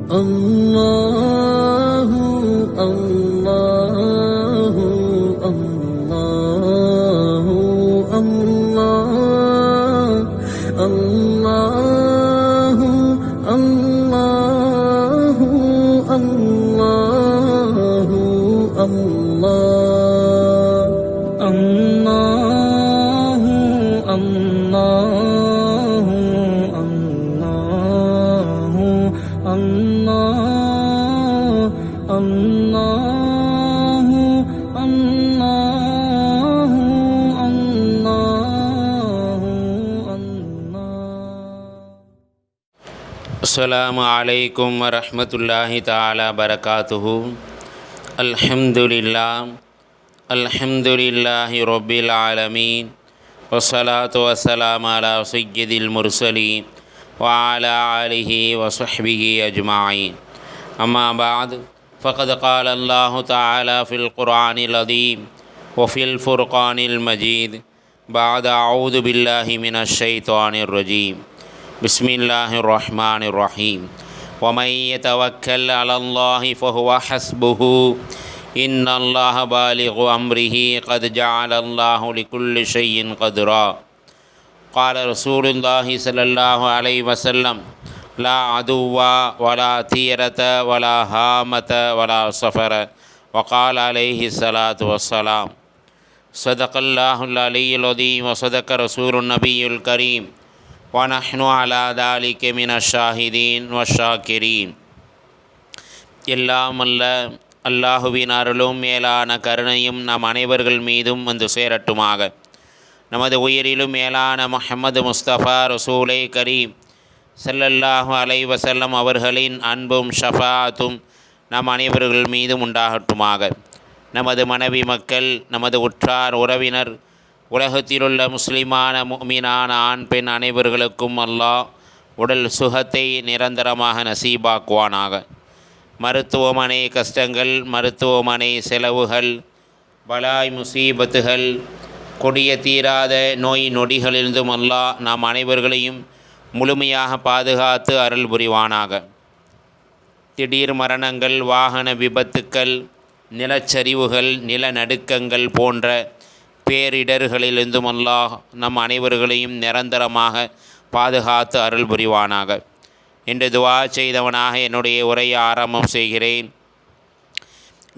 الله الله الله الله الله الله الله الله الله الله الله الله الله الله. السلام عليكم ورحمة الله تعالى وبركاته. الحمد لله رب العالمين، والصلاة والسلام على سيد المرسلين وعلى آله وصحبه أجمعين. أما بعد، فقد قال الله تعالى في القرآن العظيم وفي الفرقان المجيد بعد أعوذ بالله من الشيطان الرجيم. بسم الله الرحمن الرحيم. ومن يتوكل على الله فهو حسبه إن الله بالغ أمره قد جعل الله لكل شيء قدرا. قال رسول الله صلى الله عليه وسلم: لا عدو ولا تيرة ولا هامة ولا سفر. وقال عليه الصلاة والسلام: صدق الله العلي العظيم وصدق رسول النبي الكريم ونحن على ذلك من الشاهدين والشاكرين. எல்லாம் அல்ல அல்லாஹுவின் அருளும் மேலான கருணையும் நம் அனைவர்கள் மீதும் வந்து சேரட்டுமாக. நமது உயிரிலும் மேலான முஹம்மது முஸ்தபா ரசூலே கரீம் ஸல்லல்லாஹு அலைஹி வஸல்லம் அவர்களின் அன்பும் ஷஃபாஅத்தும் நம் அனைவர்கள் மீதும் உண்டாகட்டுமாக. நமது மனைவி மக்கள், நமது உற்றார் உறவினர், உலகத்திலுள்ள முஸ்லிமான முஃமினான ஆண் பெண் அனைவர்களுக்கும் அல்லாஹ் உடல் சுகத்தை நிரந்தரமாக நசீபாக்குவானாக. மருத்துவமனை கஷ்டங்கள், மருத்துவமனை செலவுகள், பலாய் முசீபத்துகள், கொடிய தீராத நோய் நொடிகளிலிருந்தும் அல்லாஹ் நாம் அனைவர்களையும் முழுமையாக பாதுகாத்து அருள் புரிவானாக. திடீர் மரணங்கள், வாகன விபத்துக்கள், நிலச்சரிவுகள், நிலநடுக்கங்கள் போன்ற பேரிடர்களிலிருந்தும் அல்லாஹ் நம் அனைவர்களையும் நிரந்தரமாக பாதுகாத்து அருள் புரிவானாக என்று துவா செய்தவனாக என்னுடைய உரையை ஆரம்பம் செய்கிறேன்.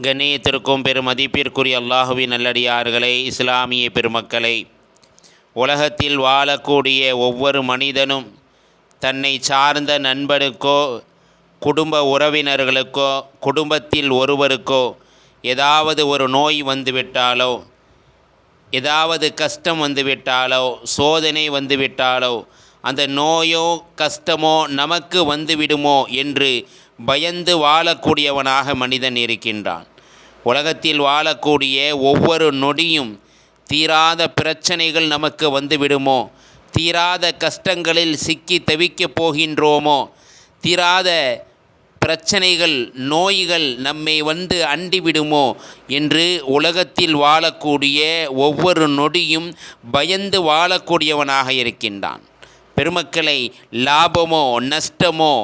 கண்ணியத்திற்கும் பெருமதிப்பிற்குரிய அல்லாஹுவின் நல்லடியார்களே, இஸ்லாமிய பெருமக்களை, உலகத்தில் வாழக்கூடிய ஒவ்வொரு மனிதனும் தன்னை சார்ந்த நண்பனுக்கோ, குடும்ப உறவினர்களுக்கோ, குடும்பத்தில் ஒருவருக்கோ ஏதாவது ஒரு நோய் வந்துவிட்டாலோ, ஏதாவது கஷ்டம் வந்துவிட்டாலோ, சோதனை வந்துவிட்டாலோ, அந்த நோயோ கஷ்டமோ நமக்கு வந்துவிடுமோ என்று பயந்து வாழக்கூடியவனாக மனிதன் இருக்கின்றான். உலகத்தில் வாழக்கூடிய ஒவ்வொரு நொடியும் தீராத பிரச்சனைகள் நமக்கு வந்துவிடுமோ, தீராத கஷ்டங்களில் சிக்கி தவிக்கப் போகின்றோமோ, தீராத பிரச்சனைகள், நோய்கள் நம்மை வந்து அண்டிவிடுமோ என்று உலகத்தில் வாழக்கூடிய ஒவ்வொரு நொடியும் பயந்து வாழக்கூடியவனாக இருக்கின்றான். பெருமக்களை, லாபமோ நஷ்டமோ,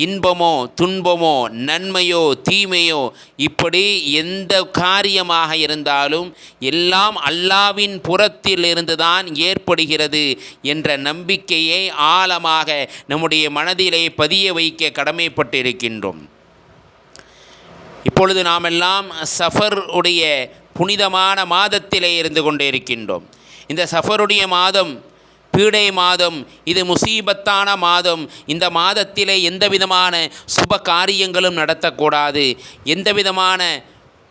இன்பமோ துன்பமோ, நன்மையோ தீமையோ, இப்படி எந்த காரியமாக இருந்தாலும் எல்லாம் அல்லாஹ்வின் புறத்தில் இருந்துதான் ஏற்படுகிறது என்ற நம்பிக்கையை ஆழமாக நம்முடைய மனதிலே பதிய வைக்க கடமைப்பட்டிருக்கின்றோம். இப்பொழுது நாம் எல்லாம் சஃபர் உடைய புனிதமான மாதத்திலே இருந்து கொண்டே இருக்கின்றோம். இந்த சஃபருடைய மாதம் பீடை மாதம், இது முசீபத்தான மாதம். இந்த மாதத்திலே எந்த விதமான சுப காரியங்களும் நடத்தக்கூடாது, எந்த விதமான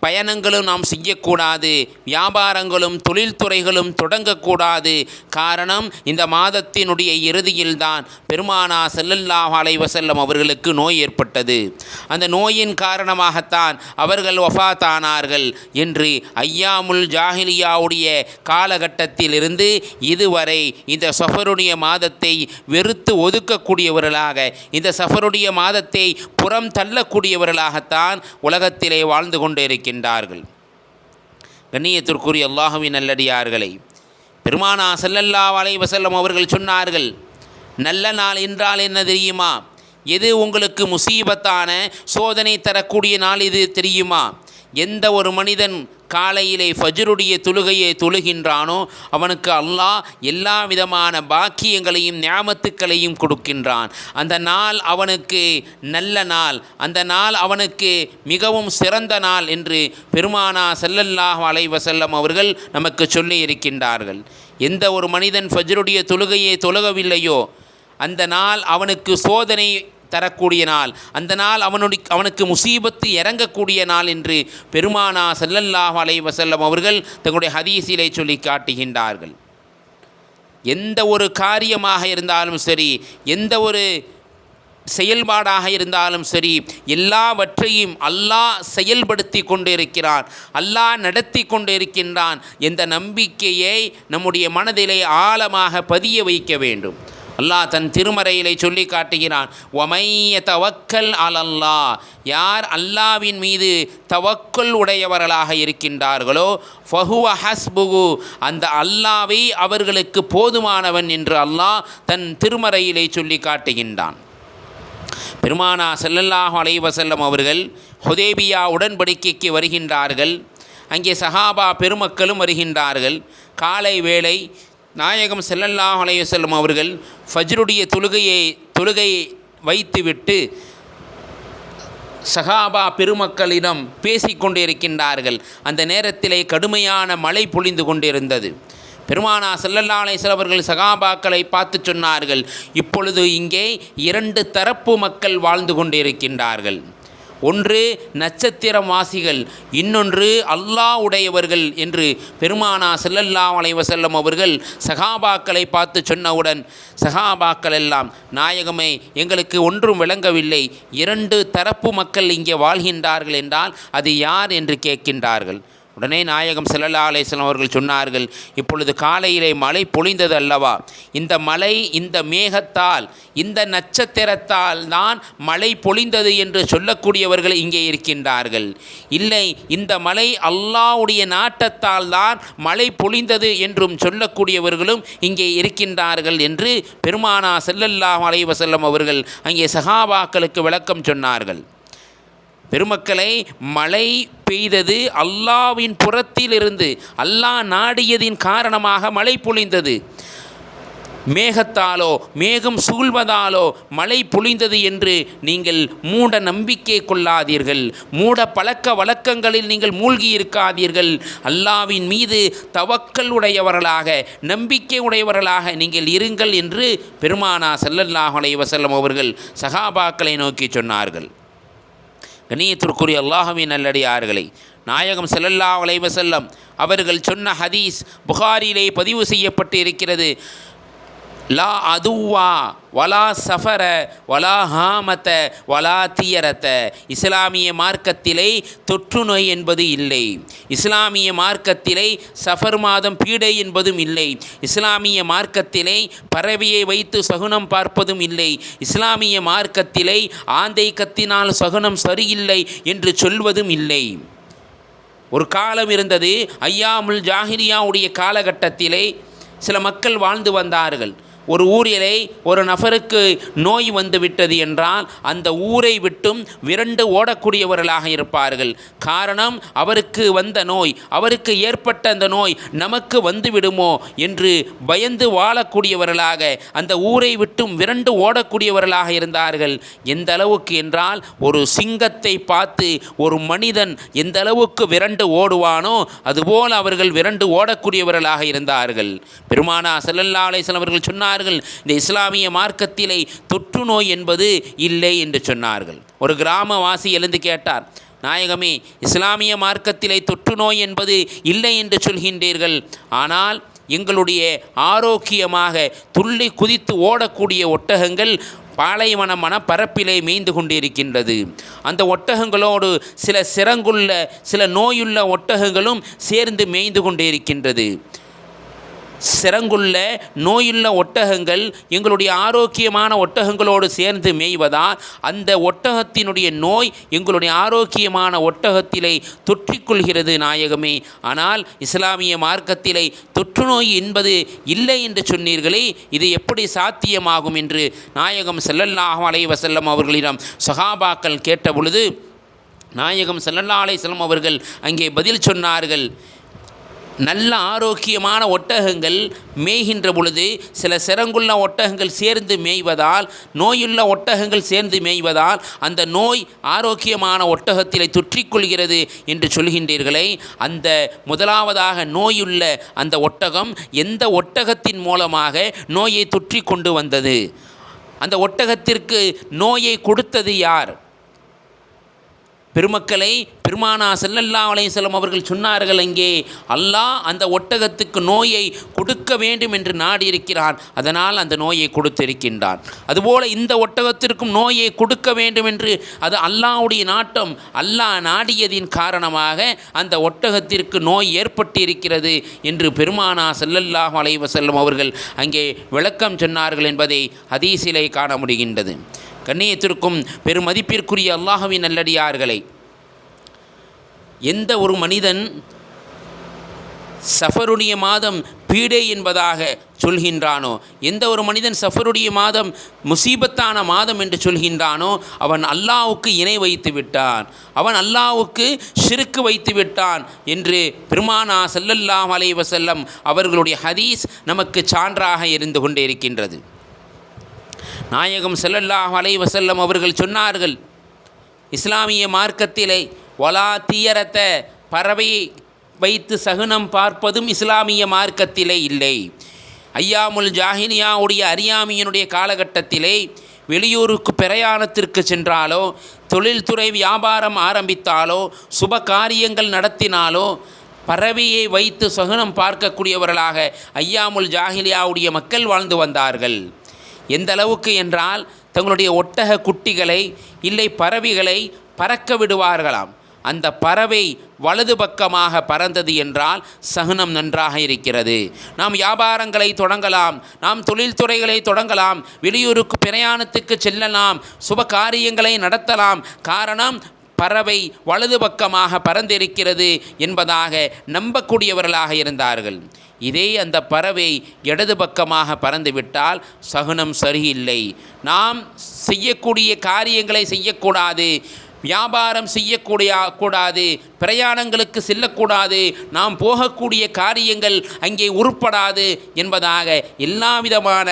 பயணங்களும் நாம் செய்யக்கூடாது, வியாபாரங்களும் தொழில்துறைகளும் தொடங்கக்கூடாது. காரணம், இந்த மாதத்தினுடைய இறுதியில்தான் பெருமானா ஸல்லல்லாஹு அலைஹி வஸல்லம் அவர்களுக்கு நோய் ஏற்பட்டது. அந்த நோயின் காரணமாகத்தான் அவர்கள் வஃபாத்தானார்கள் என்று ஐயாமுல் ஜாஹிலியாவுடைய காலகட்டத்திலிருந்து இதுவரை இந்த சஃபருடைய மாதத்தை வெறுத்து ஒதுக்கக்கூடியவர்களாக, இந்த சஃபருடைய மாதத்தை புறம் தள்ளக்கூடியவர்களாகத்தான் உலகத்திலே வாழ்ந்து கொண்டிருக்கிறார்கள். கண்ணியத்திற்குரிய அல்லாஹ்வின் நல்லடியார்களை, பெருமானா ஸல்லல்லாஹு அலைஹி வஸல்லம் அவர்கள் சொன்னார்கள், நல்ல நாள் என்றால் என்ன தெரியுமா? எது உங்களுக்கு முசீபத்தான சோதனை தரக்கூடிய நாள் இது தெரியுமா? எந்த ஒரு மனிதன் காலையிலே ஃபஜ்ருடைய தொழுகையை தொழுகின்றானோ அவனுக்கு அல்லாஹ் எல்லா விதமான பாக்கியங்களையும் ஞாமத்துக்களையும் கொடுக்கின்றான். அந்த நாள் அவனுக்கு நல்ல நாள், அந்த நாள் அவனுக்கு மிகவும் சிறந்த நாள் என்று பெருமானா ஸல்லல்லாஹு அலைஹி வஸல்லம் அவர்கள் நமக்கு சொல்லி இருக்கின்றார்கள். எந்த ஒரு மனிதன் ஃபஜ்ருடைய தொழுகையை தொழுகவில்லையோ அந்த நாள் அவனுக்கு சோதனை தரக்கூடிய நாள், அந்த நாள் அவனுக்கு முசீபத்து இறங்கக்கூடிய நாள் என்று பெருமானா ஸல்லல்லாஹு அலைஹி வஸல்லம் அவர்கள் தங்களுடைய ஹதீஸிலே சொல்லி காட்டுகின்றார்கள். எந்த ஒரு காரியமாக இருந்தாலும் சரி, எந்த ஒரு செயல்பாடாக இருந்தாலும் சரி, எல்லாவற்றையும் அல்லாஹ் செயல்படுத்தி கொண்டிருக்கிறான், அல்லாஹ் நடத்தி கொண்டிருக்கின்றான் என்ற நம்பிக்கையை நம்முடைய மனதிலே ஆழமாக பதிய வைக்க வேண்டும். அல்லாஹ் தன் திருமறையிலே சொல்லி காட்டுகிறான், ஒமைய தவக்கல் அலல்லாஹ், யார் அல்லாவின் மீது தவக்கல் உடையவர்களாக இருக்கின்றார்களோ ஃபஹுவ ஹஸ்புகு, அந்த அல்லாவை அவர்களுக்கு போதுமானவன் என்று அல்லாஹ் தன் திருமறையிலே சொல்லி காட்டுகின்றான். பெருமானா ஸல்லல்லாஹு அலைஹி வஸல்லம் அவர்கள் ஹுதைபியா உடன்படிக்கைக்கு வருகின்றார்கள். அங்கே சஹாபா பெருமக்களும் வருகின்றார்கள். காலை வேளை நாயகம் ஸல்லல்லாஹு அலைஹி வஸல்லம் அவர்கள் ஃபஜ்ருடைய தொழுகையை வைத்துவிட்டு சஹாபா பெருமக்களிடம் பேசிக்கொண்டிருக்கின்றார்கள். அந்த நேரத்திலே கடுமையான மழை பொழிந்து கொண்டிருந்தது. பெருமானா ஸல்லல்லாஹு அலைஹி வஸல்லம் அவர்கள் சஹாபாக்களை பார்த்து சொன்னார்கள், இப்பொழுது இங்கே 2 தரப்பு மக்கள் வாழ்ந்து கொண்டிருக்கின்றார்கள். ஒன்று நட்சத்திரவாசிகள், இன்னொன்று அல்லாஹ் உடையவர்கள் என்று பெருமானா ஸல்லல்லாஹு அலைஹி வஸல்லம் அவர்கள் சஹாபாக்களை பார்த்து சொன்னவுடன் சஹாபாக்கள் எல்லாம், நாயகமே எங்களுக்கு ஒன்றும் விளங்கவில்லை, 2 தரப்பு மக்கள் இங்கே வாழ்கின்றார்கள் என்றால் அது யார் என்று கேட்கின்றார்கள். உடனே நாயகம் ஸல்லல்லாஹு அலைஹி வஸல்லம் அவர்கள் சொன்னார்கள், இப்பொழுது காலையிலே மழை பொழிந்தது அல்லவா, இந்த மழை இந்த மேகத்தால் இந்த நட்சத்திரத்தால் தான் மழை பொழிந்தது என்று சொல்லக்கூடியவர்கள் இங்கே இருக்கின்றார்கள். இல்லை, இந்த மழை அல்லாஹ்வுடைய நாட்டத்தால் தான் மழை பொழிந்தது என்றும் சொல்லக்கூடியவர்களும் இங்கே இருக்கின்றார்கள் என்று பெருமானா ஸல்லல்லாஹு அலைஹி வஸல்லம் அவர்கள் அங்கே சஹாபாக்களுக்கு விளக்கம் சொன்னார்கள். பெருமக்களை, மழை பெய்தது அல்லாஹ்வின் புறத்திலிருந்து, அல்லாஹ் நாடியதின் காரணமாக மழை பொழிந்தது. மேகத்தாலோ மேகம் சூழ்வதாலோ மழை பொழிந்தது என்று நீங்கள் மூட நம்பிக்கை கொள்ளாதீர்கள், மூட பழக்க வழக்கங்களில் நீங்கள் மூழ்கி இருக்காதீர்கள். அல்லாஹ்வின் மீது தவக்கல் உடையவர்களாக, நம்பிக்கை உடையவர்களாக நீங்கள் இருங்கள் என்று பெருமானா ஸல்லல்லாஹு அலைஹி வஸல்லம் அவர்கள் சஹாபாக்களை நோக்கி சொன்னார்கள். கண்ணியத்திற்குரிய அல்லாஹ்வின் நல்லடியார்களே, நாயகம் ஸல்லல்லாஹு அலைஹி வஸல்லம் அவர்கள் சொன்ன ஹதீஸ் புகாரிலே பதிவு செய்யப்பட்டு இருக்கிறது. லா அதுவா வலா சஃபர வலா ஹாமத வலா தியரத, இஸ்லாமிய மார்க்கத்திலே தொற்று நோய் என்பது இல்லை, இஸ்லாமிய மார்க்கத்திலே சஃபர் மாதம் பீடை என்பதும் இல்லை, இஸ்லாமிய மார்க்கத்திலே பறவையை வைத்து சகுனம் பார்ப்பதும் இல்லை, இஸ்லாமிய மார்க்கத்திலே ஆந்தை கத்தினால் சகுனம் சரியில்லை என்று சொல்வதும் இல்லை. ஒரு காலம் இருந்தது, ஐயாமுல் ஜாஹிலியாவுடைய காலகட்டத்திலே சில மக்கள் வாழ்ந்து வந்தார்கள். ஒரு ஊரிலே ஒரு நபருக்கு நோய் வந்து விட்டது என்றால் அந்த ஊரை விட்டும் விரண்டு ஓடக்கூடியவர்களாக இருப்பார்கள். காரணம், அவருக்கு வந்த நோய், அவருக்கு ஏற்பட்ட அந்த நோய் நமக்கு வந்துவிடுமோ என்று பயந்து வாழக்கூடியவர்களாக அந்த ஊரை விட்டும் விரண்டு ஓடக்கூடியவர்களாக இருந்தார்கள். எந்த அளவுக்கு என்றால், ஒரு சிங்கத்தை பார்த்து ஒரு மனிதன் எந்த அளவுக்கு விரண்டு ஓடுவானோ அதுபோல் அவர்கள் விரண்டு ஓடக்கூடியவர்களாக இருந்தார்கள். பெருமானா ஸல்லல்லாஹு அலைஹி வஸல்லம் அவர்கள் சொன்னார்கள், இந்த இஸ்லாமிய மார்க்கத்திலே தொற்று நோய் என்பது இல்லை என்று சொன்னார்கள். ஒரு கிராமவாசி எழுந்து கேட்டார், நாயகமே, இஸ்லாமிய மார்க்கத்திலே தொற்று நோய் என்பது இல்லை என்று சொல்கின்றீர்கள், ஆனால் எங்களுடைய ஆரோக்கியமாக துள்ளி குதித்து ஓடக்கூடிய ஒட்டகங்கள் பாலைவனமான பரப்பிலே மேய்ந்து கொண்டிருக்கின்றது. அந்த ஒட்டகங்களோடு சில சிறங்குள்ள சில நோயுள்ள ஒட்டகங்களும் சேர்ந்து மேய்ந்து கொண்டிருக்கின்றது. சிரங்குள்ள நோயுள்ள ஒட்டகங்கள் எங்களுடைய ஆரோக்கியமான ஒட்டகங்களோடு சேர்ந்து மேய்வதால் அந்த ஒட்டகத்தினுடைய நோய் எங்களுடைய ஆரோக்கியமான ஒட்டகத்திலே தொற்றிக்கொள்கிறது நாயகமே. ஆனால் இஸ்லாமிய மார்க்கத்திலே தொற்று நோய் என்பது இல்லை என்று சொன்னீர்களே, இது எப்படி சாத்தியமாகும் என்று நாயகம் ஸல்லல்லாஹு அலைஹி வஸல்லம் அவர்களிடம் சஹாபாக்கள் கேட்ட பொழுது நாயகம் ஸல்லல்லாஹு அலைஹி வஸல்லம் அவர்கள் அங்கே பதில் சொன்னார்கள். நல்ல ஆரோக்கியமான ஒட்டகங்கள் மேய்கின்ற பொழுது சில சிரங்குள்ள ஒட்டகங்கள் சேர்ந்து மேய்வதால், நோயுள்ள ஒட்டகங்கள் சேர்ந்து மேய்வதால் அந்த நோய் ஆரோக்கியமான ஒட்டகத்திலே தொற்றிக்கொள்கிறது என்று சொல்கின்றீர்களே, அந்த முதலாவதாக நோயுள்ள அந்த ஒட்டகம் எந்த ஒட்டகத்தின் மூலமாக நோயை தொற்றி கொண்டு வந்தது? அந்த ஒட்டகத்திற்கு நோயை கொடுத்தது யார்? பெருமக்களை, பெருமானார் ஸல்லல்லாஹு அலைஹி வஸல்லம் அவர்கள் சொன்னார்கள், அங்கே அல்லாஹ் அந்த ஒட்டகத்துக்கு நோயை கொடுக்க வேண்டும் என்று நாடியிருக்கிறான், அதனால் அந்த நோயை கொடுத்திருக்கின்றான். அதுபோல் இந்த ஒட்டகத்திற்கும் நோயை கொடுக்க வேண்டும் என்று அது அல்லாஹ்வுடைய நாட்டம். அல்லாஹ் நாடியதின் காரணமாக அந்த ஒட்டகத்திற்கு நோய் ஏற்பட்டிருக்கிறது என்று பெருமானார் ஸல்லல்லாஹு அலைஹி வஸல்லம் அவர்கள் அங்கே விளக்கம் சொன்னார்கள் என்பதை ஹதீஸிலே காண முடிகின்றது. கண்ணியத்திற்கும் பெருமதிப்பிற்குரிய அல்லாஹ்வின் நல்லடியார்களை, எந்த ஒரு மனிதன் சஃபருடைய மாதம் பீடை என்பதாக சொல்கின்றானோ, எந்த ஒரு மனிதன் சஃபருடைய மாதம் முசீபத்தான மாதம் என்று சொல்கின்றானோ, அவன் அல்லாஹ்வுக்கு இணை வைத்து விட்டான், அவன் அல்லாஹ்வுக்கு ஷிர்க் வைத்து விட்டான் என்று பெருமானார் ஸல்லல்லாஹு அலைஹி வஸல்லம் அவர்களுடைய ஹதீஸ் நமக்கு சான்றாக இருந்து கொண்டே இருக்கின்றது. நாயகம் ஸல்லல்லாஹு அலைஹி வஸல்லம் அவர்கள் சொன்னார்கள், இஸ்லாமிய மார்க்கத்திலே வலா தியரத்த, பறவையை வைத்து சகுனம் பார்ப்பதும் இஸ்லாமிய மார்க்கத்திலே இல்லை. ஐயாமுல் ஜாஹிலியாவுடைய அறியாமையினுடைய காலகட்டத்திலே வெளியூருக்கு பிரயாணத்திற்கு சென்றாலோ, தொழில்துறை வியாபாரம் ஆரம்பித்தாலோ, சுப காரியங்கள் நடத்தினாலோ பறவையை வைத்து சகுனம் பார்க்கக்கூடியவர்களாக ஐயாமுல் ஜாஹிலியாவுடைய மக்கள் வாழ்ந்து வந்தார்கள். எந்த அளவுக்கு என்றால், தங்களுடைய ஒட்டக குட்டிகளை இல்லை பறவைகளை பறக்க விடுவார்களாம். அந்த பறவை வலது பக்கமாக பறந்தது என்றால் சகுனம் நன்றாக இருக்கிறது, நாம் வியாபாரங்களை தொடங்கலாம், நாம் தொழில்துறைகளை தொடங்கலாம், வெளியூருக்கு பிரயாணத்துக்கு செல்லலாம், சுப காரியங்களை நடத்தலாம். காரணம், பறவை வலது பக்கமாக பறந்திருக்கிறது என்பதாக நம்பக்கூடியவர்களாக இருந்தார்கள். இதே அந்த பறவை இடது பக்கமாக பறந்துவிட்டால் சகுனம் சரியில்லை, நாம் செய்யக்கூடிய காரியங்களை செய்யக்கூடாது, வியாபாரம் செய்யக்கூடாது, பிரயாணங்களுக்கு செல்லக்கூடாது, நாம் போகக்கூடிய காரியங்கள் அங்கே உருப்படாது என்பதாக எல்லா விதமான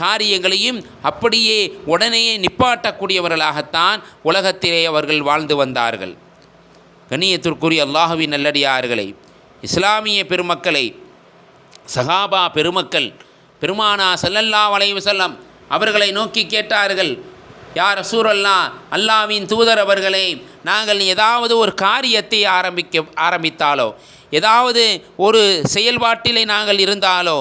காரியங்களையும் அப்படியே உடனே நிப்பாட்டக்கூடியவர்களாகத்தான் உலகத்திலே அவர்கள் வாழ்ந்து வந்தார்கள். கண்ணியத்திற்குரிய அல்லாஹ்வின் நல்லடியார்களை, இஸ்லாமிய பெருமக்களை, சஹாபா பெருமக்கள் பெருமானார் ஸல்லல்லாஹு அலைஹி வஸல்லம் அவர்களை நோக்கி கேட்டார்கள், யா ரசூலல்லாஹ், அல்லாஹ்வின் தூதர் அவர்களே, நாங்கள் ஏதாவது ஒரு காரியத்தை ஆரம்பித்தாலோ, ஏதாவது ஒரு செயல்பாட்டிலே நாங்கள் இருந்தாலோ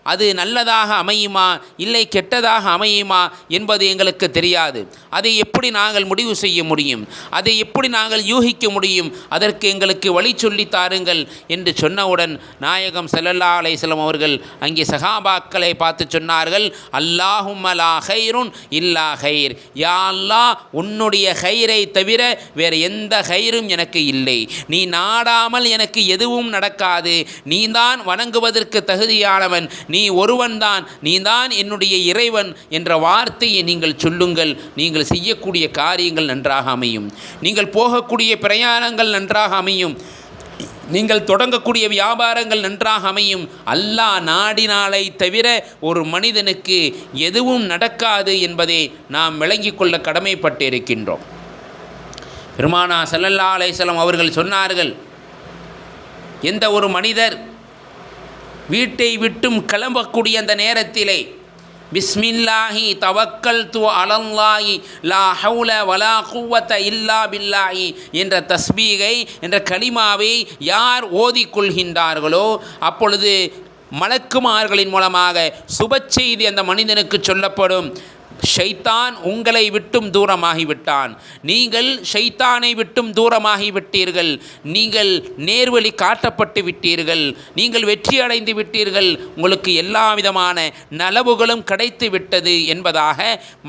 அது நல்லதாக அமையுமா இல்லை கெட்டதாக அமையுமா என்பது எங்களுக்கு தெரியாது. அதை எப்படி நாங்கள் முடிவு செய்ய முடியும்? அதை எப்படி நாங்கள் யூகிக்க முடியும்? அதற்கு எங்களுக்கு வழி சொல்லி தாருங்கள் என்று சொன்னவுடன் நாயகம் ஸல்லல்லாஹு அலைஹி வஸல்லம் அவர்கள் அங்கே சஹாபாக்களை பார்த்து சொன்னார்கள், அல்லாஹும்ம லா கைருன் இல்லா கைர், யா அல்லாஹ், உன்னுடைய கைரை தவிர வேறு எந்த கைரும் எனக்கு இல்லை, நீ நாடாமல் எனக்கு எதுவும் நடக்காது, நீதான் வணங்குவதற்கு தகுதியானவன், நீ ஒருவன்தான், நீதான் என்னுடைய இறைவன் என்ற வார்த்தையை நீங்கள் சொல்லுங்கள், நீங்கள் செய்யக்கூடிய காரியங்கள் நன்றாக அமையும், நீங்கள் போகக்கூடிய பிரயாணங்கள் நன்றாக அமையும், நீங்கள் தொடங்கக்கூடிய வியாபாரங்கள் நன்றாக அமையும். அல்லாஹ் நாடினாலை தவிர ஒரு மனிதனுக்கு எதுவும் நடக்காது என்பதை நாம் விளங்கிக் கொள்ள கடமைப்பட்டிருக்கின்றோம். பெருமானார் ஸல்லல்லாஹு அலைஹி வஸல்லம் அவர்கள் சொன்னார்கள், எந்த ஒரு மனிதர் வீட்டை விட்டும் கிளம்பக்கூடிய அந்த நேரத்திலே பிஸ்மில்லாஹி தவக்கல்து அலல்லாஹி லா ஹவுல வலா குவத்த இல்லா பில்லாஹி என்ற தஸ்பீகை என்ற கலிமாவை யார் ஓதிக்கொள்கின்றார்களோ அப்பொழுது மலக்குமார்களின் மூலமாக சுப செய்தி அந்த மனிதனுக்கு சொல்லப்படும். ஷைத்தான் உங்களை விட்டும் தூரமாகிவிட்டான், நீங்கள் ஷைத்தானை விட்டும் தூரமாகிவிட்டீர்கள், நீங்கள் நேர்வழி காட்டப்பட்டு விட்டீர்கள், நீங்கள் வெற்றி அடைந்து விட்டீர்கள், உங்களுக்கு எல்லா விதமான நலவுகளும் கிடைத்து விட்டது என்பதாக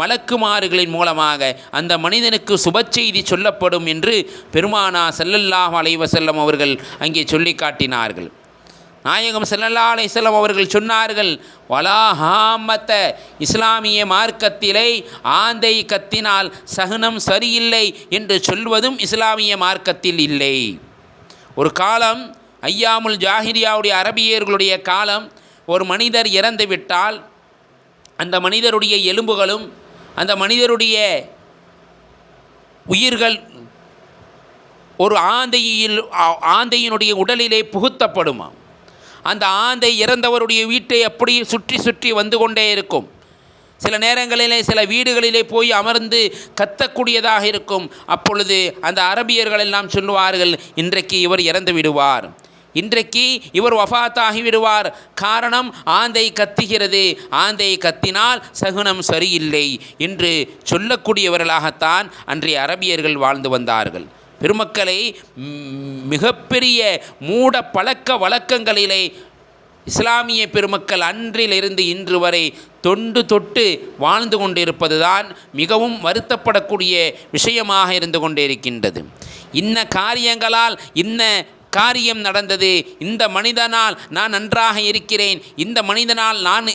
மலக்குமார்களின் மூலமாக அந்த மனிதனுக்கு சுப செய்தி சொல்லப்படும் என்று பெருமானார் ஸல்லல்லாஹு அலைஹி வஸல்லம் அவர்கள் அங்கே சொல்லி காட்டினார்கள். நாயகம் ஸல்லல்லாஹு அலைஹி வஸல்லம் அவர்கள் சொன்னார்கள், வலா ஹாமத்த, இஸ்லாமிய மார்க்கத்திலே ஆந்தை கத்தினால் சகுனம் சரியில்லை என்று சொல்வதும் இஸ்லாமிய மார்க்கத்தில் இல்லை. ஒரு காலம் ஐயாமுல் ஜாஹிலியாவுடைய அரபியர்களுடைய காலம், ஒரு மனிதர் இறந்து விட்டால் அந்த மனிதருடைய எலும்புகளும் அந்த மனிதருடைய உயிர்கள் ஒரு ஆந்தையினுடைய உடலிலே புகுத்தப்படுமா. அந்த ஆந்தை இறந்தவருடைய வீட்டை அப்படி சுற்றி சுற்றி வந்து கொண்டே இருக்கும். சில நேரங்களிலே சில வீடுகளிலே போய் அமர்ந்து கத்தக்கூடியதாக இருக்கும். அப்பொழுது அந்த அரபியர்கள் எல்லாம் சொல்லுவார்கள், இன்றைக்கு இவர் இறந்து விடுவார், இன்றைக்கு இவர் வஃபாத்தாகி விடுவார். காரணம், ஆந்தை கத்துகிறது, ஆந்தை கத்தினால் சகுனம் சரியில்லை என்று சொல்லக்கூடியவர்களாகத்தான் அன்றைய அரபியர்கள் வாழ்ந்து வந்தார்கள். பெருமக்களை, மிகப்பெரிய மூட பழக்க வழக்கங்களிலே இஸ்லாமிய பெருமக்கள் அன்றிலிருந்து இன்று வரை தொட்டு வாழ்ந்து கொண்டிருப்பதுதான் மிகவும் வருத்தப்படக்கூடிய விஷயமாக இருந்து கொண்டே இருக்கின்றது. இன்ன காரியங்களால் இன்ன காரியம் நடந்தது, இந்த மனிதனால் நான் நன்றாக இருக்கிறேன், இந்த மனிதனால் நான்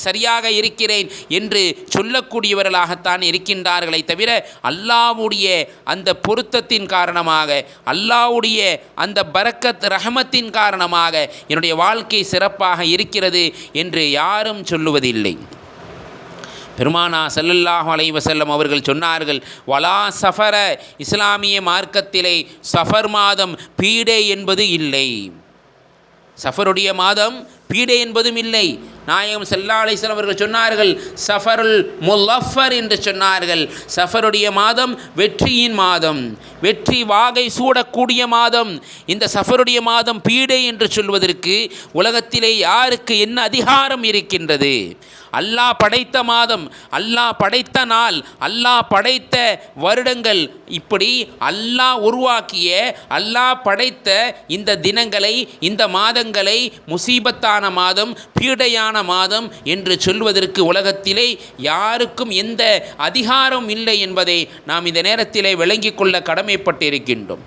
சரியாக இருக்கிறேன் என்று சொல்லக்கூடியவர்களாகத்தான் இருக்கின்றார்களே தவிர, அல்லாஹ்வுடைய அந்த பொருத்தத்தின் காரணமாக, அல்லாஹ்வுடைய அந்த பரக்கத் ரஹமத்தின் காரணமாக என்னுடைய வாழ்க்கை சிறப்பாக இருக்கிறது என்று யாரும் சொல்லுவதில்லை. பெருமானார் ஸல்லல்லாஹு அலைஹி வஸல்லம் அவர்கள் சொன்னார்கள், வலா சஃபர, இஸ்லாமிய மார்க்கத்திலே சஃபர் மாதம் பீடை என்பது இல்லை. சஃபருடைய மாதம் பீடை என்பதும் இல்லை. நாயகம் ஸல்லல்லாஹு அலைஹி வஸல்லம் அவர்கள் சொன்னார்கள், சஃபருல் முல்லஃபர் என்று சொன்னார்கள். சஃபருடைய மாதம் வெற்றியின் மாதம், வெற்றி வாகை சூடக்கூடிய மாதம். இந்த சஃபருடைய மாதம் பீடை என்று சொல்வதற்கு உலகத்திலே யாருக்கு என்ன அதிகாரம் இருக்கின்றது? அல்லாஹ் படைத்த மாதம், அல்லாஹ் படைத்த நாள், அல்லாஹ் படைத்த வருடங்கள், இப்படி அல்லாஹ் உருவாக்கிய, அல்லாஹ் படைத்த இந்த தினங்களை, இந்த மாதங்களை முசீபத்தான மாதம், பீடையான மாதம் என்று சொல்வதற்கு உலகத்திலே யாருக்கும் எந்த அதிகாரம் இல்லை என்பதை நாம் இந்த நேரத்திலே விளங்கிக் கொள்ள கடமைப்பட்டிருக்கின்றோம்.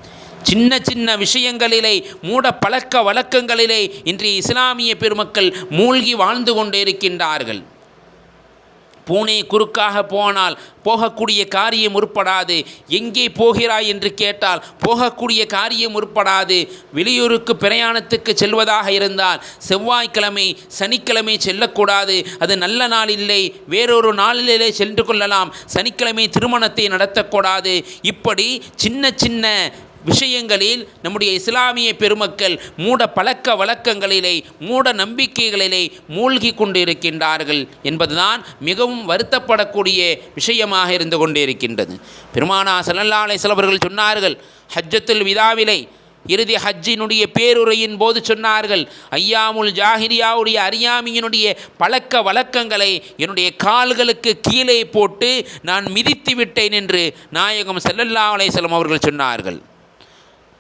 சின்ன சின்ன விஷயங்களிலே, மூட பழக்க வழக்கங்களிலே இன்றைய இஸ்லாமிய பெருமக்கள் மூழ்கி வாழ்ந்து கொண்டு இருக்கின்றார்கள். பூனை குறுக்காக போனால் போகக்கூடிய காரியம் உருப்படாது. எங்கே போகிறாய் என்று கேட்டால் போகக்கூடிய காரியம் உருப்படாது. வெளியூருக்கு பிரயாணத்துக்கு செல்வதாக இருந்தால் செவ்வாய்க்கிழமை சனிக்கிழமை செல்லக்கூடாது, அது நல்ல நாள் இல்லை, வேறொரு நாளிலே சென்று கொள்ளலாம், சனிக்கிழமை திருமணத்தை நடத்தக்கூடாது. இப்படி சின்ன சின்ன விஷயங்களில் நம்முடைய இஸ்லாமிய பெருமக்கள் மூட பழக்க வழக்கங்களிலே, மூட நம்பிக்கைகளிலே மூழ்கி கொண்டு இருக்கின்றார்கள் என்பதுதான் மிகவும் வருத்தப்படக்கூடிய விஷயமாக இருந்து கொண்டே இருக்கின்றது. பெருமானார் ஸல்லல்லாஹு அலைஹி வஸல்லம் அவர்கள் சொன்னார்கள், ஹஜ்ஜத்துல் விதாவிலே இறுதி ஹஜ்ஜினுடைய பேருரையின் போது சொன்னார்கள், ஐயாமுல் ஜாஹிலியாவுடைய அறியாமையினுடைய பழக்க வழக்கங்களை என்னுடைய கால்களுக்கு கீழே போட்டு நான் மிதித்து விட்டேன் என்று நாயகம் ஸல்லல்லாஹு அலைஹி வஸல்லம் அவர்கள் சொன்னார்கள்.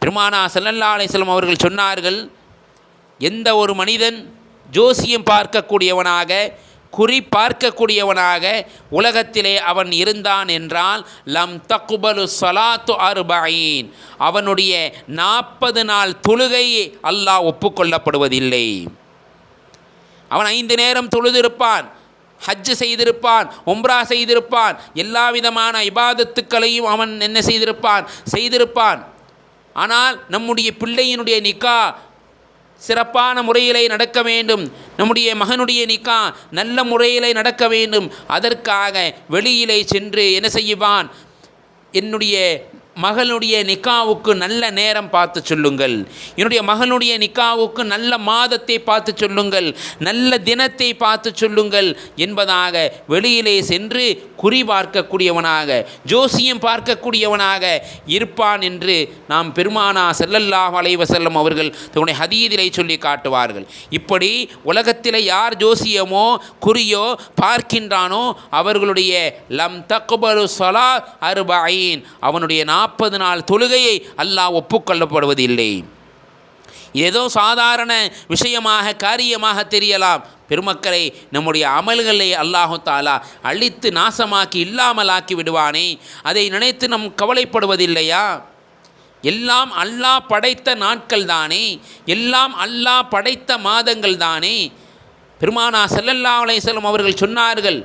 பெருமானார் ஸல்லல்லாஹு அலைஹி வஸல்லம் அவர்கள் சொன்னார்கள், எந்த ஒரு மனிதன் ஜோசியம் பார்க்கக்கூடியவனாக, குறி பார்க்கக்கூடியவனாக உலகத்திலே அவன் இருந்தான் என்றால், லம் தக்பலு ஸலாத்து 40, அவனுடைய 40 நாள் தொழுகையை அல்லாஹ் ஒப்புக்கொள்ளப்படுவதில்லை. அவன் 5 நேரம் தொழுதிருப்பான், ஹஜ் செய்திருப்பான், உம்ரா செய்திருப்பான், எல்லா விதமான இபாதத்துக்களையும் அவன் என்ன செய்திருப்பான். ஆனால் நம்முடைய பிள்ளையினுடைய நிக்கா சிறப்பான முறையிலே நடக்க வேண்டும், நம்முடைய மகனுடைய நிக்கா நல்ல முறையிலே நடக்க வேண்டும், அதற்காக வெளியிலே சென்று என்ன செய்வான், என்னுடைய மகளுடைய நிக்காவுக்கு நல்ல நேரம் பார்த்து சொல்லுங்கள், என்னுடைய மகனுடைய நிக்காவுக்கு நல்ல மாதத்தை பார்த்து சொல்லுங்கள், நல்ல தினத்தை பார்த்து சொல்லுங்கள் என்பதாக வெளியிலே சென்று குறி பார்க்கக்கூடியவனாக, ஜோசியம் பார்க்கக்கூடியவனாக இருப்பான் என்று நாம் பெருமானா ஸல்லல்லாஹு அலைஹி வஸல்லம் அவர்கள் தன்னுடைய ஹதீஸிலே சொல்லி காட்டுவார்கள். இப்படி உலகத்தில் யார் ஜோசியமோ குறியோ பார்க்கின்றானோ அவர்களுடைய லம் தக்பலு ஸலாத் 40, அவனுடைய 40 நாள் தொழுகையை அல்லாஹ் ஒப்புக்கொள்ளப்படுவதில்லை. ஏதோ சாதாரண விஷயமாக காரியமாக தெரியலாம். பெருமக்களை, நம்முடைய அமல்களை அல்லாஹு தாலா அழித்து நாசமாக்கி இல்லாமலாக்கி விடுவானே, அதை நினைத்து நம் கவலைப்படுவதில்லையா? எல்லாம் அல்லாஹ் படைத்த நாட்கள் தானே, எல்லாம் அல்லாஹ் படைத்த மாதங்கள் தானே. பெருமானா ஸல்லல்லாஹு அலைஹி வஸல்லம் அவர்கள் சொன்னார்கள்,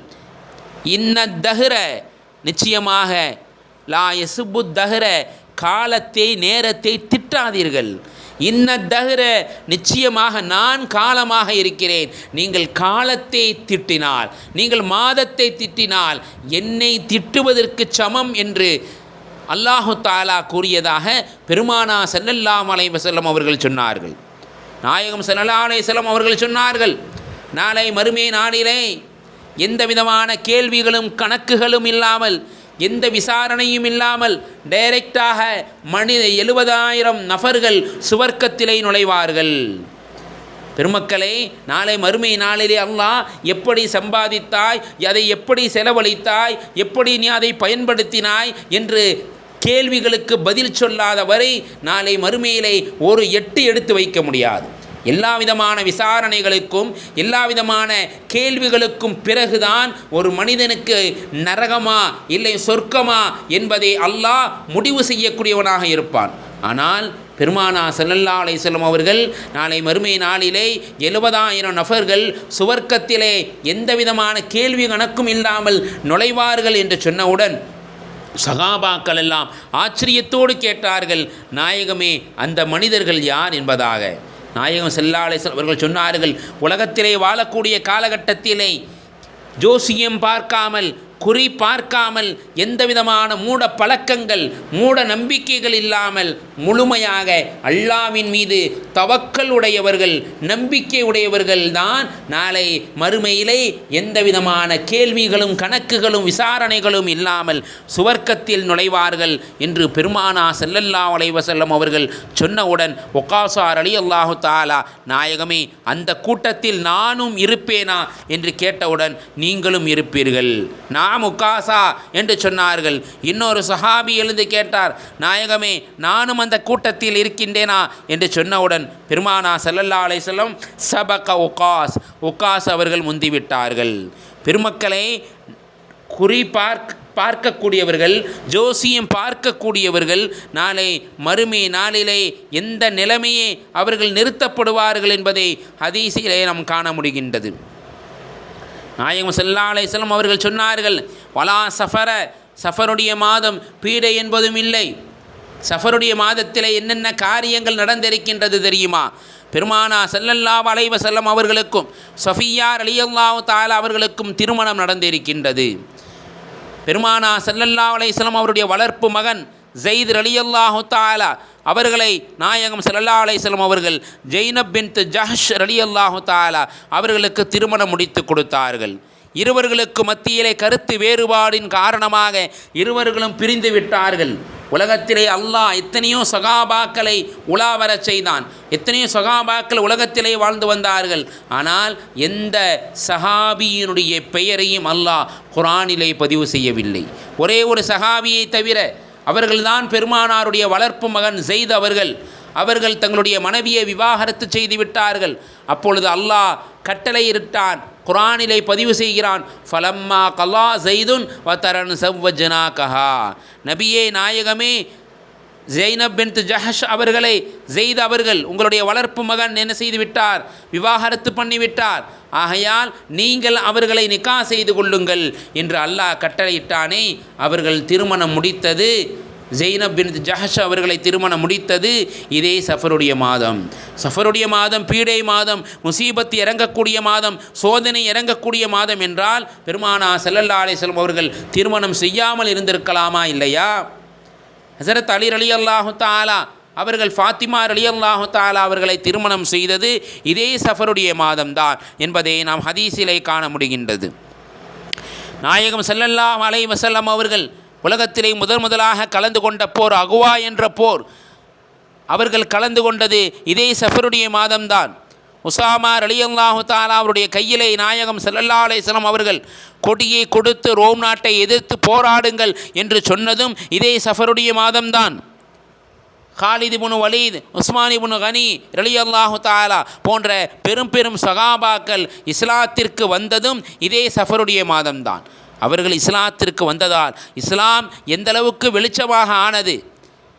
இன்ன தஹ்ர, நிச்சயமாக, லா யசுபு தஹ்ர, காலத்தை நேரத்தை திட்டாதீர்கள். இன்ன தஹ்ர, நிச்சயமாக நான் காலமாக இருக்கிறேன். நீங்கள் காலத்தை திட்டினால், நீங்கள் மாதத்தை திட்டினால் என்னை திட்டுவதற்கு சமம் என்று அல்லாஹு தாலா கூறியதாக பெருமானா ஸல்லல்லாஹு அலைஹி வஸல்லம் அவர்கள் சொன்னார்கள். நாயகம் ஸல்லல்லாஹு அலைஹி வஸல்லம் அவர்கள் சொன்னார்கள், நாளை மறுமை நாளிலே எந்த விதமான கேள்விகளும் கணக்குகளும் இல்லாமல், எந்த விசாரணையும் இல்லாமல் டைரெக்டாக 70,000 நபர்கள் சுவர்க்கத்திலே நுழைவார்கள். பெருமக்களே, நாளை மறுமை நாளிலே அல்லாஹ் எப்படி சம்பாதித்தாய், அதை எப்படி செலவழித்தாய், எப்படி நீ அதை பயன்படுத்தினாய் என்று கேள்விகளுக்கு பதில் சொல்லாத வரை நாளை மறுமையிலே ஒரு எட்டு எடுத்து வைக்க முடியாது. எல்லா விதமான விசாரணைகளுக்கும் எல்லா விதமான கேள்விகளுக்கும் பிறகுதான் ஒரு மனிதனுக்கு நரகமா இல்லை சொர்க்கமா என்பதை அல்லாஹ் முடிவு செய்யக்கூடியவனாக இருப்பான். ஆனால் பெருமானா ஸல்லல்லாஹு அலைஹி வஸல்லம் அவர்கள் நாளை மறுமை நாளிலே 70,000 நபர்கள் சுவர்க்கத்திலே எந்த விதமான கேள்வி கணக்கும் இல்லாமல் நுழைவார்கள் என்று சொன்னவுடன் சகாபாக்கள் எல்லாம் ஆச்சரியத்தோடு கேட்டார்கள், நாயகமே, அந்த மனிதர்கள் யார் என்பதாக. நாயகம் ஸல்லல்லாஹு அலைஹி வஸல்லம் அவர்கள் சொன்னார்கள், உலகத்திலே வாழக்கூடிய காலகட்டத்திலே ஜோசியம் பார்க்காமல், குறி பார்க்காமல், எந்த விதமான மூட பழக்கங்கள் மூட நம்பிக்கைகள் இல்லாமல் முழுமையாக அல்லாஹ்வின் மீது தவக்கல் உடையவர்கள், நம்பிக்கை உடையவர்கள் தான் நாளை மறுமையிலே எந்த விதமான கேள்விகளும் கணக்குகளும் விசாரணைகளும் இல்லாமல் சுவர்க்கத்தில் நுழைவார்கள் என்று பெருமானா ஸல்லல்லாஹு அலைஹி வஸல்லம் அவர்கள் சொன்னவுடன் உகாஸா ரலியல்லாஹு தஆலா, நாயகமே, அந்த கூட்டத்தில் நானும் இருப்பேனா என்று கேட்டவுடன், நீங்களும் இருப்பீர்கள், நாம் உகாஸா என்று சொன்னார்கள். இன்னொரு சஹாபி எழுந்து கேட்டார், நாயகமே, நானும் அந்த கூட்டத்தில் இருக்கின்றேனா என்று சொன்னவுடன் பெருமானா ஸல்லல்லாஹு அலைஹி வஸல்லம் சபக உகாஸ் அவர்கள் முந்திவிட்டார்கள். பெருமக்களே, குறி பார்க்கக்கூடியவர்கள், ஜோசியம் பார்க்கக்கூடியவர்கள் நாளை மறுமை நாளிலே எந்த நிலைமையே அவர்கள் நிறுத்தப்படுவார்கள் என்பதை ஹதீஸிலே நாம் காண முடிகின்றது. நாயகம் ஸல்லல்லாஹு அலைஹி வஸல்லம் அவர்கள் சொன்னார்கள், வலா சஃபர, சஃபருடைய மாதம் பீடை என்பதும் இல்லை. சஃபருடைய மாதத்தில் என்னென்ன காரியங்கள் நடந்திருக்கின்றது தெரியுமா? பெருமானா ஸல்லல்லாஹு அலைஹி வஸல்லம் அவர்களுக்கும் ஸஃபிய்யா ரலியல்லாஹு தஆலா அவர்களுக்கும் திருமணம் நடந்திருக்கின்றது. பெருமானா ஸல்லல்லாஹு அலைஹி வஸல்லம் அவருடைய வளர்ப்பு மகன் ஸைத் ரலியல்லாஹு தஆலா அவர்களை நாயகம் ஸல்லல்லாஹு அலைஹி வஸல்லம் அவர்கள் ஜைனப் பின்த் ஜஹ்ஷ் ரலியல்லாஹு தஆலா அவர்களுக்கு திருமணம் முடித்து கொடுத்தார்கள். இருவர்களுக்கு மத்தியிலே கருத்து வேறுபாடின் காரணமாக இருவர்களும் பிரிந்து விட்டார்கள். உலகத்திலே அல்லாஹ் எத்தனையோ சகாபாக்களை உலாவரச் செய்தான், எத்தனையோ சகாபாக்கள் உலகத்திலே வாழ்ந்து வந்தார்கள். ஆனால் எந்த சஹாபியினுடைய பெயரையும் அல்லாஹ் குர்ஆனிலே பதிவு செய்யவில்லை. ஒரே ஒரு சஹாபியை தவிர, அவர்கள்தான் பெருமானாருடைய வளர்ப்பு மகன் ஸைத் அவர்கள் தங்களுடைய மனைவியை விவாகரத்து செய்து விட்டார்கள். அப்பொழுது அல்லாஹ் கட்டளையிட்டான், குர்ஆனிலே பதிவு செய்கிறான், ஃபலம்மா கலா ஸைதுன் வதரன் ஸவ்வஜ்னாகஹா, நபியே, நாயகமே, ஜைனப் பின்த் ஜஹஷ் அவர்களை ஸைத் அவர்கள் உங்களுடைய வளர்ப்பு மகன் என்ன செய்து விட்டார், விவாகரத்து பண்ணிவிட்டார். ஆகையால் நீங்கள் அவர்களை நிக்கா செய்து கொள்ளுங்கள் என்று அல்லாஹ் கட்டளையிட்டானே. அவர்கள் திருமணம் முடித்தது, ஜைனப் பின்த் ஜஹஷ் அவர்களை திருமணம் முடித்தது இதே சஃபருடைய மாதம். சஃபருடைய மாதம் பீடை மாதம், முசீபத்து இறங்கக்கூடிய மாதம், சோதனை இறங்கக்கூடிய மாதம் என்றால் பெருமானா ஸல்லல்லாஹு அலைஹி வஸல்லம் அவர்கள் திருமணம் செய்யாமல் இருந்திருக்கலாமா இல்லையா? ஹஸரத் அலி ரலியல்லாஹு தஆலா அவர்கள் ஃபாத்திமா ரலியல்லாஹு தஆலா அவர்களை திருமணம் செய்தது இதே சஃபருடைய மாதம்தான் என்பதை நாம் ஹதீஸிலே காண முடிகின்றது. நாயகம் ஸல்லல்லாஹு அலைஹி வஸல்லம் அவர்கள் உலகத்திலே முதலாக கலந்து கொண்ட போர் அகுவா என்ற போர், அவர்கள் கலந்து கொண்டது இதே சஃபருடைய மாதம்தான். உசாமா ரலியல்லாஹு தஆலா அவருடைய கையிலே நாயகம் ஸல்லல்லாஹு அலைஹி வஸல்லம் அவர்கள் கொடியை கொடுத்து ரோம் நாட்டை எதிர்த்து போராடுங்கள் என்று சொன்னதும் இதே சஃபருடைய மாதம்தான். காலித் இப்னு வலீத், உஸ்மான் இப்னு கனி ரலியல்லாஹு தஆலா போன்ற பெரும் சகாபாக்கள் இஸ்லாத்திற்கு வந்ததும் இதே சஃபருடைய மாதம்தான். அவர்கள் இஸ்லாத்திற்கு வந்ததால் இஸ்லாம் எந்தளவுக்கு வெளிச்சமாக ஆனது.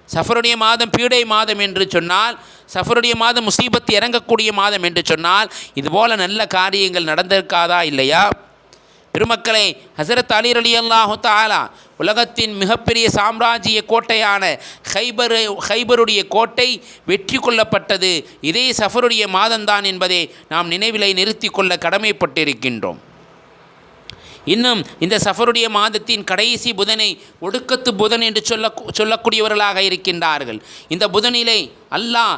சஃபருடைய மாதம் பீடை மாதம் என்று சொன்னால், சஃபருடைய மாதம் முசீபத்து இறங்கக்கூடிய மாதம் என்று சொன்னால், இதுபோல் நல்ல காரியங்கள் நடந்திருக்காதா இல்லையா? பெருமக்களே, ஹஸரத் அலி ரலியல்லாஹு தஆலா உலகத்தின் மிகப்பெரிய சாம்ராஜ்ய கோட்டையான ஹைபருடைய கோட்டை வெற்றி கொள்ளப்பட்டது இதே சஃபருடைய மாதம்தான் என்பதை நாம் நினைவிலை நிறுத்தி கொள்ள கடமைப்பட்டிருக்கின்றோம். இன்னும் இந்த சஃபருடைய மாதத்தின் கடைசி புதனை ஒடுக்கத்து புதன் என்று சொல்லக்கூடியவர்களாக இருக்கின்றார்கள். இந்த புதனிலே அல்லாஹ்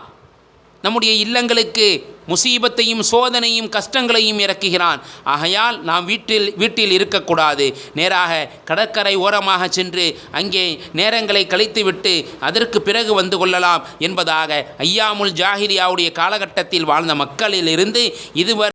நம்முடைய இல்லங்களுக்கு முசீபத்தையும் சோதனையும் கஷ்டங்களையும் இறக்குகிறான். ஆகையால் நாம் வீட்டில் இருக்கக்கூடாது. நேராக கடற்கரை ஓரமாக சென்று அங்கே நேரங்களை கழித்துவிட்டு அதற்கு பிறகு வந்து கொள்ளலாம் என்பதாக ஐயாமுல் ஜாஹிலியாவுடைய காலகட்டத்தில் வாழ்ந்த மக்களிலிருந்து இதுவரை